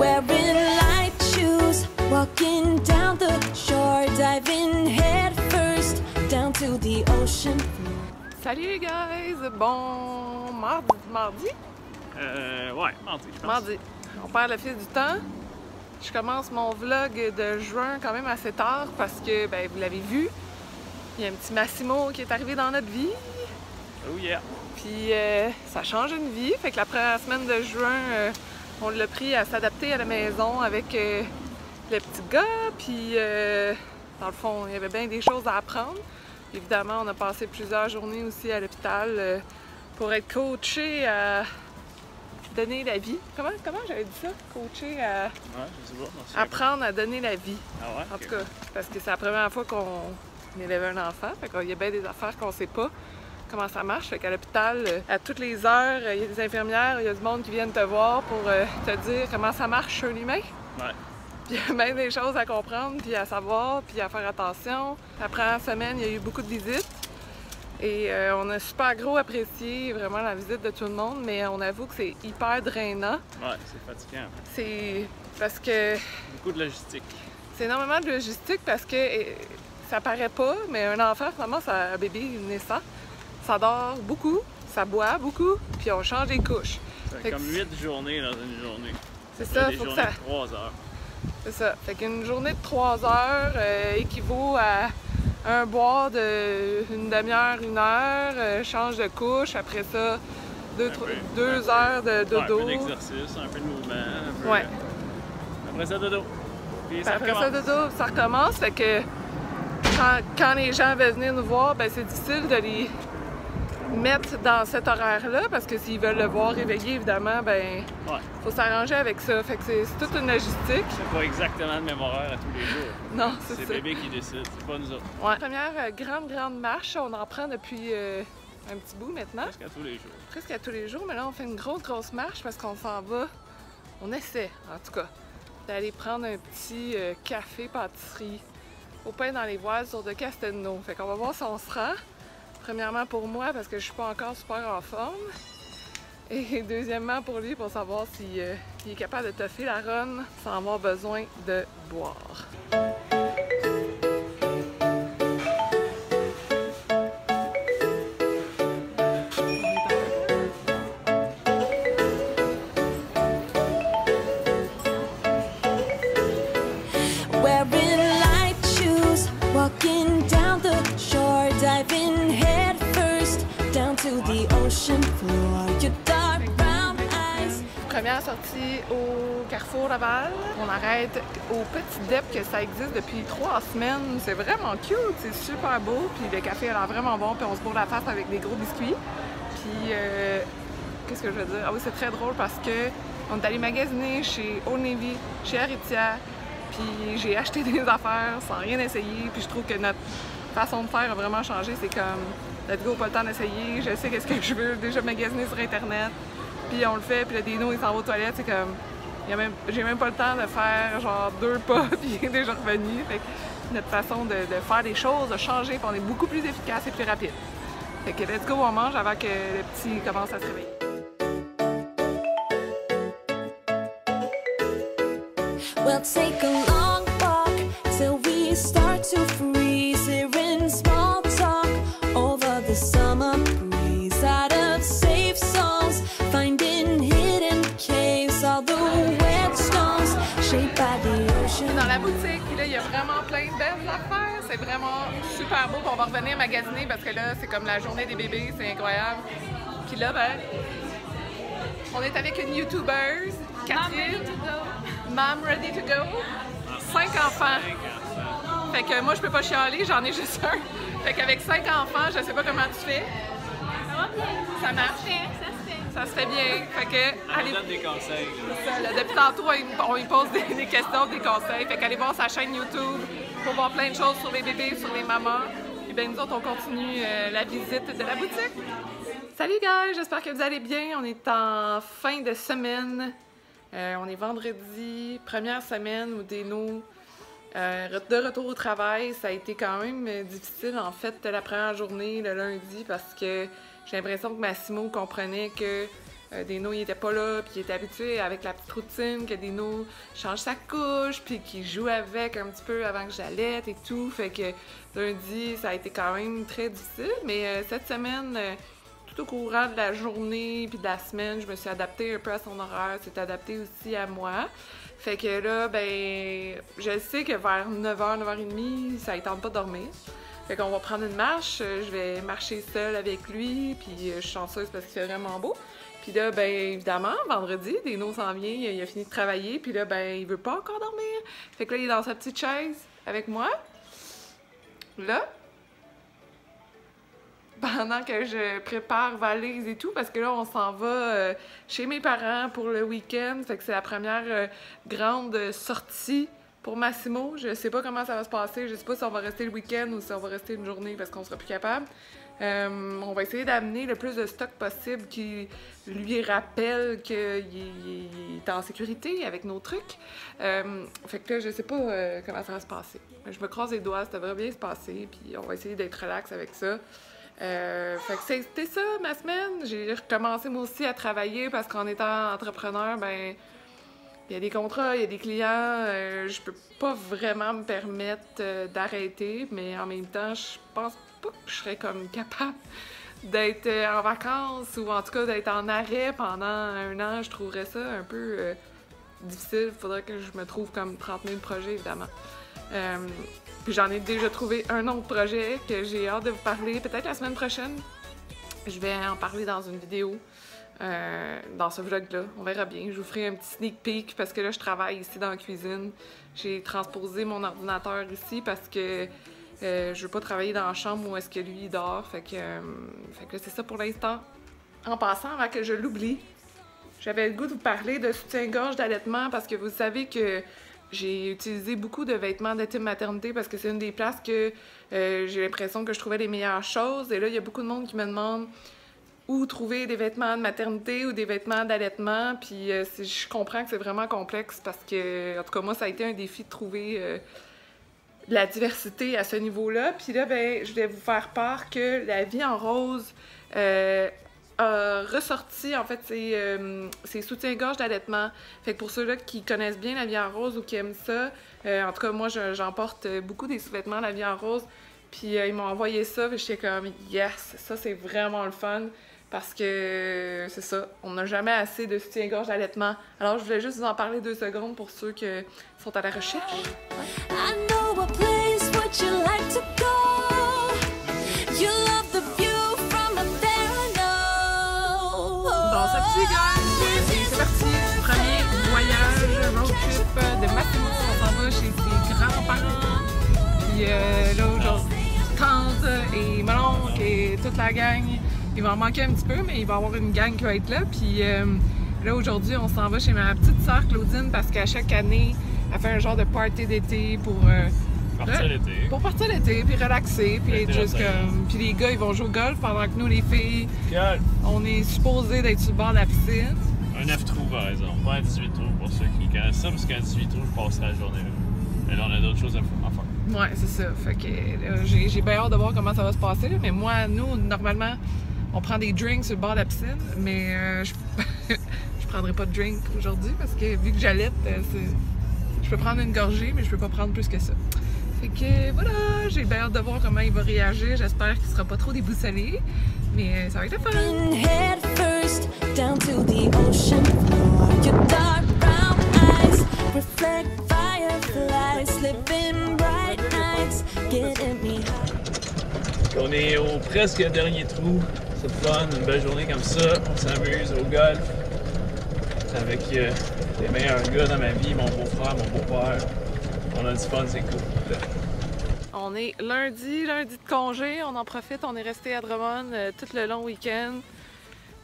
Wearing light shoes, walking down the shore, diving head first down to the ocean floor. Salut les guys! Bon mardi? Ouais, mardi, je pense. Mardi. On perd le fil du temps. Je commence mon vlog de juin quand même assez tard parce que, ben, vous l'avez vu, il y a un petit Massimo qui est arrivé dans notre vie. Oh yeah! Puis ça change une vie. Fait que la première semaine de juin, on l'a pris à s'adapter à la maison avec le petit gars. Puis dans le fond, il y avait bien des choses à apprendre. Évidemment, on a passé plusieurs journées aussi à l'hôpital pour être coaché à donner la vie. Comment j'avais dit ça? Coaché à... Ouais, je sais pas. Merci. Apprendre à donner la vie. Ah ouais? En tout cas, parce que c'est la première fois qu'on élève un enfant. Fait qu'il y a bien des affaires qu'on sait pas comment ça marche. Fait qu'à l'hôpital, à toutes les heures, il y a des infirmières, il y a du monde qui viennent te voir pour te dire comment ça marche un humain. Ouais. Puis il y a bien des choses à comprendre, puis à savoir, puis à faire attention. La première semaine, il y a eu beaucoup de visites. Et on a super gros apprécié vraiment la visite de tout le monde, mais on avoue que c'est hyper drainant. Ouais, c'est fatigant. C'est parce que... Beaucoup de logistique. C'est énormément de logistique parce que ça paraît pas, mais un enfant, finalement, c'est un bébé naissant. Ça dort beaucoup, ça boit beaucoup, puis on change les couches. C'est comme 8 journées dans une journée. C'est ça, des faut que journées ça... de 3 heures. C'est ça. Fait qu'une journée de 3 heures équivaut à un boire de une demi-heure, 1 heure, change de couche, après ça, 2 heures de dodo. Ouais, un peu d'exercice, un peu de mouvement. Un peu, ouais. Après ça, dodo. Puis ça après recommence. ça, dodo, ça recommence. Fait que quand les gens veulent venir nous voir, ben c'est difficile de les mettre dans cet horaire-là, parce que s'ils veulent le voir réveillé, évidemment, ben faut s'arranger avec ça. Fait que c'est toute une logistique. C'est pas exactement le même horaire à tous les jours. Non, c'est le ça. bébé qui décide, c'est pas nous autres. Ouais. Première grande marche, on en prend depuis un petit bout maintenant. Presque à tous les jours. Presque à tous les jours, mais là on fait une grosse marche parce qu'on s'en va, on essaie en tout cas, d'aller prendre un petit café-pâtisserie au pain dans les voiles sur de Castelnau. Fait qu'on va voir si on se rend. Premièrement pour moi, parce que je suis pas encore super en forme. Et deuxièmement pour lui, pour savoir s'il est capable de toffer la run sans avoir besoin de boire. Wearing light shoes, walking down the shore, diving head first down to the ocean floor. Your dark brown eyes. Première sortie au Carrefour Laval. On arrête au Petit Dep, que ça existe depuis 3 semaines. C'est vraiment cute, c'est super beau. Puis le café a l'air vraiment bon. Puis on se bourre la face avec des gros biscuits. Puis qu'est-ce que je veux dire? Ah oui, c'est très drôle parce que on est allé magasiner chez Old Navy, chez Aritzia. Puis j'ai acheté des affaires sans rien essayer. Puis je trouve que notre façon de faire a vraiment changé. C'est comme, let's go, pas le temps d'essayer. Je sais qu'est-ce que je veux. Déjà magasiner sur Internet. Puis on le fait. Puis le Dino, il s'en va aux toilettes. C'est comme, j'ai même pas le temps de faire genre 2 pas. Puis il est déjà revenu. Fait que notre façon de faire des choses a changé. Puis on est beaucoup plus efficace et plus rapide. Fait que let's go, on mange avant que le petit commence à se réveiller. We'll take a long walk till we start to freeze. Here in small talk over the summer breeze. Out of safe songs, finding hidden caves. All the wet stones shaped by the ocean. Dans la boutique, puis là, il y a vraiment plein de belles affaires. C'est vraiment super beau. Puis on va revenir magasiner parce que là, c'est comme la journée des bébés. C'est incroyable. Puis là, ben, on est avec une YouTuber, Catherine. Mom ready to go. 5 enfants. Fait que moi, je peux pas chialer, j'en ai juste un. Fait qu'avec 5 enfants, je sais pas comment tu fais. Ça marche? Ça se fait bien. Fait que, allez... On donne des conseils. Ça, là, depuis tantôt, on lui pose des questions, des conseils. Fait qu'allez voir sa chaîne YouTube pour voir plein de choses sur les bébés, sur les mamans. Et bien, nous autres, on continue la visite de la boutique. Salut, guys! J'espère que vous allez bien. On est en fin de semaine. On est vendredi, première semaine où Dino de retour au travail. Ça a été quand même difficile en fait la première journée, le lundi, parce que j'ai l'impression que Massimo comprenait que Dino, il était pas là, puis il était habitué avec la petite routine que Dino change sa couche, puis qu'il joue avec un petit peu avant que j'allaite et tout. Fait que lundi, ça a été quand même très difficile, mais cette semaine, tout au courant de la journée puis de la semaine, je me suis adaptée un peu à son horaire, c'est adapté aussi à moi. Fait que là, ben, je sais que vers 9h, 9h30, ça ne tente pas de dormir. Fait qu'on va prendre une marche, je vais marcher seule avec lui, puis je suis chanceuse parce qu'il fait vraiment beau. Puis là, ben évidemment, vendredi, Dino s'en vient, il a fini de travailler, puis là, ben il veut pas encore dormir. Fait que là, il est dans sa petite chaise avec moi. Là. Pendant que je prépare valise et tout, parce que là, on s'en va chez mes parents pour le week-end. Fait que c'est la première grande sortie pour Massimo. Je sais pas comment ça va se passer. Je sais pas si on va rester le week-end ou si on va rester une journée parce qu'on sera plus capable. On va essayer d'amener le plus de stock possible qui lui rappelle qu'il est en sécurité avec nos trucs. Fait que là, je sais pas comment ça va se passer. Je me croise les doigts, ça devrait bien se passer, puis on va essayer d'être relax avec ça. Fait que c'était ça ma semaine. J'ai recommencé moi aussi à travailler parce qu'en étant entrepreneur, ben il y a des contrats, il y a des clients, je peux pas vraiment me permettre d'arrêter, mais en même temps, je pense pas que je serais comme capable d'être en vacances ou en tout cas d'être en arrêt pendant un an. Je trouverais ça un peu difficile. Il faudrait que je me trouve comme 30 000 projets, évidemment. Puis j'en ai déjà trouvé un autre projet que j'ai hâte de vous parler. Peut-être la semaine prochaine, je vais en parler dans une vidéo, dans ce vlog-là. On verra bien. Je vous ferai un petit sneak peek parce que là, je travaille ici dans la cuisine. J'ai transposé mon ordinateur ici parce que je veux pas travailler dans la chambre où est-ce que lui il dort. Fait que c'est ça pour l'instant. En passant, avant que je l'oublie, j'avais le goût de vous parler de soutien-gorge d'allaitement parce que vous savez que j'ai utilisé beaucoup de vêtements d'été-maternité parce que c'est une des places que j'ai l'impression que je trouvais les meilleures choses. Et là, il y a beaucoup de monde qui me demande où trouver des vêtements de maternité ou des vêtements d'allaitement. Puis je comprends que c'est vraiment complexe parce que, en tout cas, moi, ça a été un défi de trouver de la diversité à ce niveau-là. Puis là, ben, je vais vous faire part que la vie en rose a ressorti, en fait, ses soutiens-gorge d'allaitement. Fait que pour ceux-là qui connaissent bien la vie en rose ou qui aiment ça, en tout cas, moi, j'en porte beaucoup des sous-vêtements la vie en rose. Puis ils m'ont envoyé ça, puis j'étais comme « Yes! » Ça, c'est vraiment le fun parce que c'est ça, on n'a jamais assez de soutien-gorge d'allaitement. Alors, je voulais juste vous en parler 2 secondes pour ceux qui sont à la recherche. I know a place would you like to go? You love the view from up there, I know. Bon, ça petit gars, c'est parti. Premier voyage, road trip de Massimo. On s'en va chez ses grands-parents. Puis là, aujourd'hui, tante et mon oncle et toute la gang. Il va en manquer un petit peu, mais il va y avoir une gang qui va être là. Puis là, aujourd'hui, on s'en va chez ma petite sœur Claudine parce qu'à chaque année, elle fait un genre de party d'été pour Partir l'été. Pour partir l'été, puis relaxer, puis être juste comme... Puis les gars, ils vont jouer au golf pendant que nous, les filles, Golf. on est supposés d'être sur le bord de la piscine. Un 9 trous, par exemple. Pas un 18 trous pour ceux qui connaissent ça, parce qu'un 18 trous, je passerai la journée là. Mais là, on a d'autres choses à faire. Ouais, c'est ça. Fait que j'ai bien hâte de voir comment ça va se passer. Là. Mais moi, nous, normalement, on prend des drinks sur le bord de la piscine, mais je prendrai pas de drink aujourd'hui parce que vu que j'allaite, je peux prendre une gorgée, mais je peux pas prendre plus que ça. Fait que voilà, j'ai bien hâte de voir comment il va réagir. J'espère qu'il sera pas trop déboussolé, mais ça va être le fun. Head first down to the ocean floor. Your dark brown eyes reflect fireflies, living bright nights, getting me high. On est au presque dernier trou. C'est fun, une belle journée comme ça. On s'amuse au golf. Avec les meilleurs gars dans ma vie, mon beau-frère, mon beau-père. On a du fun, c'est cool. On est lundi de congé. On en profite, on est resté à Drummond tout le long week-end.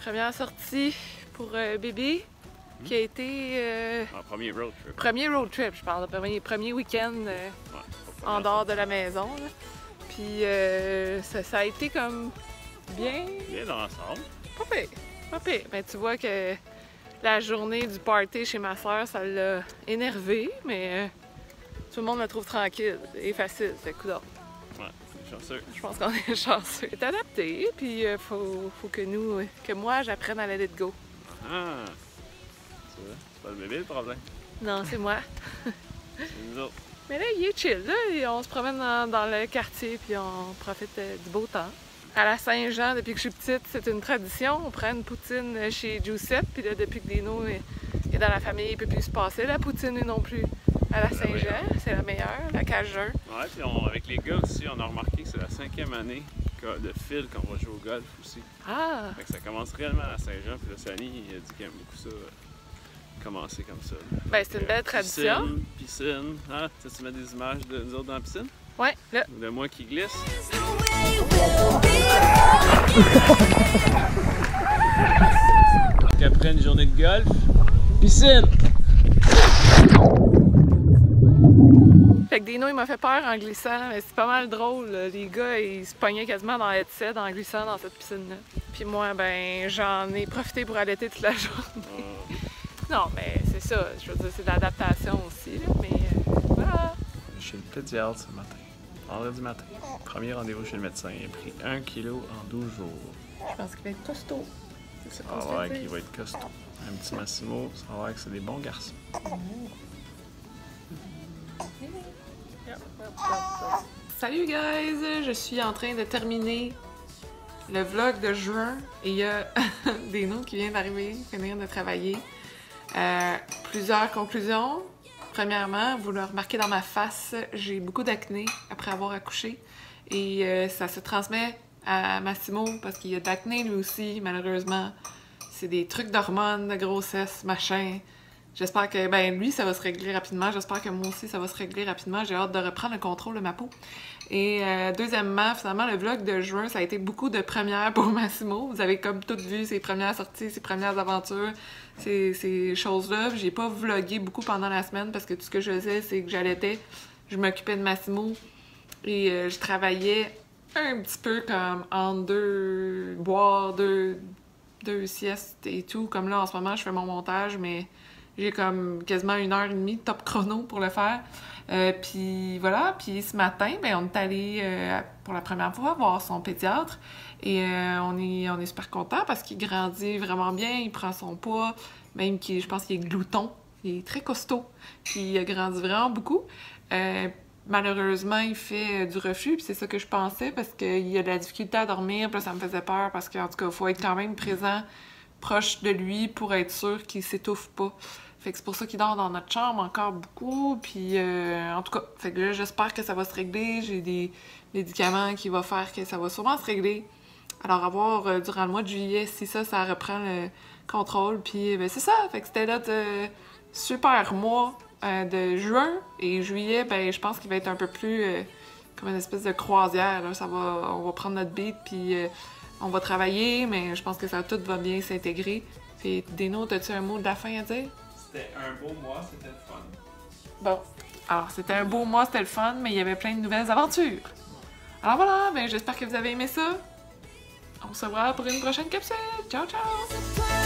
Première sortie pour bébé qui a été... Premier road trip. Premier road trip, je parle. Premier week-end en dehors de la maison. Là. Puis ça a été comme bien dans l'ensemble. Pas pire. Mais tu vois que la journée du party chez ma soeur, ça l'a énervé, mais tout le monde me trouve tranquille et facile. C'est coudonc. Ouais, chanceux. Je pense qu'on est chanceux. C'est adapté, puis faut que moi, j'apprenne à let it go. Ah! C'est pas le bébé le problème. Non, c'est moi. C'est nous autres. Mais là, il est chill, là. Et on se promène dans le quartier, puis on profite du beau temps. À la Saint-Jean, depuis que je suis petite, c'est une tradition. On prend une poutine chez Giuseppe, puis là, depuis que Dino est dans la famille, il peut plus se passer la poutine non plus. À la Saint-Jean, c'est la meilleure, la Cajun. Ouais, puis avec les gars aussi, on a remarqué que c'est la 5e année de fil qu'on va jouer au golf aussi. Ah! Fait que ça commence réellement à la Saint-Jean, puis là, Sani, il a dit qu'il aime beaucoup ça. Commencer comme ça. Ben, c'est une belle tradition. Piscine. Ah, tu mets des images de nous autres dans la piscine? Ouais, là. De moi qui glisse. Après une journée de golf, piscine! Fait que Dino, il m'a fait peur en glissant, mais c'est pas mal drôle. Les gars, ils se pognaient quasiment dans le headset en glissant dans cette piscine-là. Puis moi, ben, j'en ai profité pour allaiter toute la journée. Non, mais c'est ça. Je veux dire, c'est de l'adaptation aussi, là, mais voilà. Chez le pédiatre ce matin. Vendredi matin. Premier rendez-vous chez le médecin. Il a pris 1 kg en 12 jours. Je pense qu'il va être costaud. Ça va voir qu'il va être costaud. Un petit Massimo, ça va voir que c'est des bons garçons. Salut guys! Je suis en train de terminer le vlog de juin et il y a Dino qui vient d'arriver, finir de travailler. Plusieurs conclusions. Premièrement, vous le remarquez dans ma face, j'ai beaucoup d'acné après avoir accouché et ça se transmet à Massimo parce qu'il y a de l'acné lui aussi, malheureusement. C'est des trucs d'hormones, de grossesse, machin. J'espère que, ben lui, ça va se régler rapidement. J'espère que moi aussi, ça va se régler rapidement. J'ai hâte de reprendre le contrôle de ma peau. Et deuxièmement, finalement, le vlog de juin, ça a été beaucoup de premières pour Massimo. Vous avez comme toutes vu ses premières sorties, ses premières aventures, ces choses-là. J'ai pas vlogué beaucoup pendant la semaine parce que tout ce que je faisais, c'est que j'allaitais, je m'occupais de Massimo et je travaillais un petit peu comme boire deux siestes et tout. Comme là, en ce moment, je fais mon montage, mais j'ai comme quasiment 1h30 top chrono pour le faire. Puis voilà, puis ce matin, ben, on est allé pour la première fois voir son pédiatre et on est super content parce qu'il grandit vraiment bien, il prend son poids, même je pense qu'il est glouton, il est très costaud, puis il a grandi vraiment beaucoup. Malheureusement, il fait du reflux, puis c'est ça que je pensais parce qu'il a de la difficulté à dormir, puis là, ça me faisait peur parce qu'en tout cas, il faut être quand même présent, proche de lui pour être sûr qu'il s'étouffe pas. Fait que c'est pour ça qu'il dort dans notre chambre encore beaucoup, puis en tout cas, fait que là, j'espère que ça va se régler. J'ai des médicaments qui vont faire que ça va sûrement se régler. Alors, à voir durant le mois de juillet si ça reprend le contrôle, puis ben, c'est ça. Fait que c'était notre super mois de juin, et juillet, ben je pense qu'il va être un peu plus comme une espèce de croisière, là. On va prendre notre beat, puis on va travailler, mais je pense que tout va bien s'intégrer. Puis Dino, as-tu un mot de la fin à dire? C'était un beau mois, c'était le fun. Bon, alors c'était un beau mois, c'était le fun, mais il y avait plein de nouvelles aventures. Alors voilà, ben j'espère que vous avez aimé ça. On se revoit pour une prochaine capsule. Ciao, ciao!